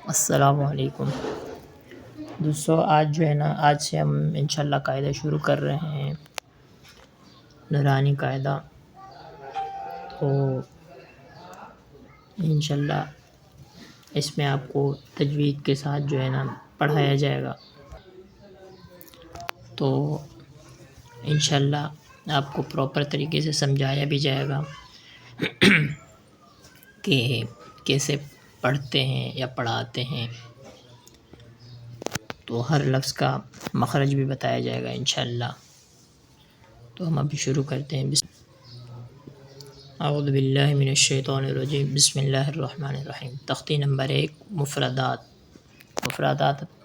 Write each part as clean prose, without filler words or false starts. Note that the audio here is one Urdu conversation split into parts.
السلام علیکم دوستو، آج سے ہم انشاءاللہ قاعدہ شروع کر رہے ہیں، نورانی قاعدہ۔ تو انشاءاللہ اس میں آپ کو تجوید کے ساتھ پڑھایا جائے گا۔ تو انشاءاللہ آپ کو پراپر طریقے سے سمجھایا بھی جائے گا کہ کیسے پڑھتے ہیں یا پڑھاتے ہیں۔ تو ہر لفظ کا مخرج بھی بتایا جائے گا انشاءاللہ۔ تو ہم ابھی شروع کرتے ہیں۔ اعوذ باللہ من الشیطان الرجیم، بسم اللہ الرحمن الرحیم۔ تختی نمبر 1،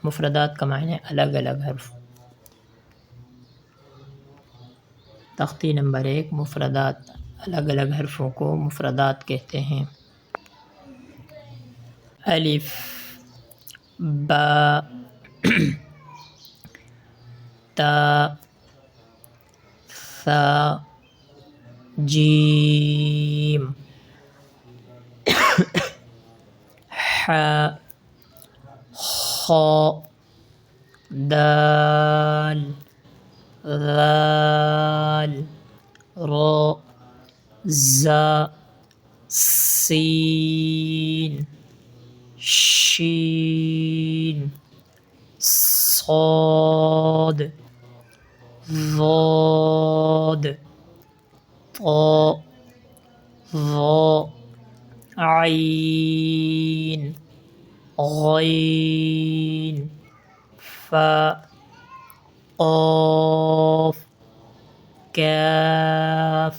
مفردات کا معنی ہے الگ الگ حرف۔ تختی نمبر 1، مفردات، الگ الگ حرفوں کو مفردات کہتے ہیں۔ الف، با، تا، ثا، جیم، ح، خ، دال، ذال، را، زا، سین، شین، صاد، ضاد، طا، ظا، عین، غین، فا، قاف، کاف،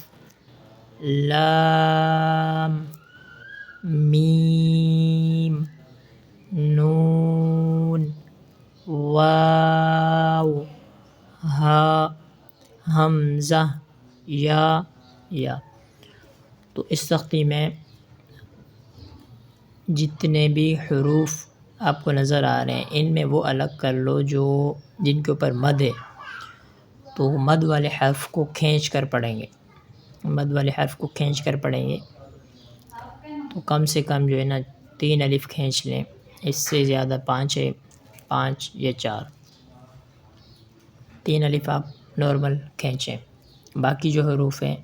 لام، میم، نون، واو، ہا، حمزہ، یا۔ تو اس تختی میں جتنے بھی حروف آپ کو نظر آ رہے ہیں ان میں وہ الگ کر لو جن کے اوپر مد ہے۔ تو مد والے حرف کو کھینچ کر پڑھیں گے، تو کم سے کم 3 الف کھینچ لیں، اس سے زیادہ 5 یا 4، 3 الف آپ نارمل کھینچیں، باقی جو حروف ہیں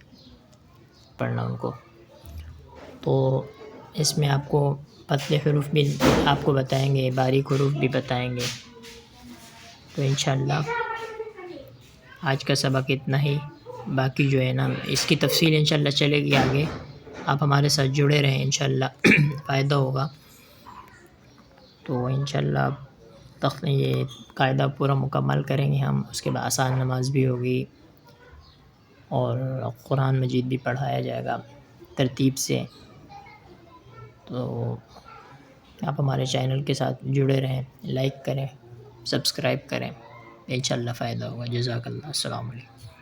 پڑھنا ان کو۔ تو اس میں آپ کو پتلے حروف بھی آپ کو بتائیں گے، باریک حروف بھی بتائیں گے۔ تو انشاءاللہ آج کا سبق اتنا ہی، باقی اس کی تفصیل انشاءاللہ چلے گی آگے۔ آپ ہمارے ساتھ جڑے رہیں، انشاءاللہ فائدہ ہوگا۔ تو انشاءاللہ یہ قاعدہ پورا مکمل کریں گے ہم، اس کے بعد آسان نماز بھی ہوگی اور قرآن مجید بھی پڑھایا جائے گا ترتیب سے۔ تو آپ ہمارے چینل کے ساتھ جڑے رہیں، لائک کریں، سبسکرائب کریں، انشاءاللہ فائدہ ہوگا۔ جزاک اللہ، السلام علیکم۔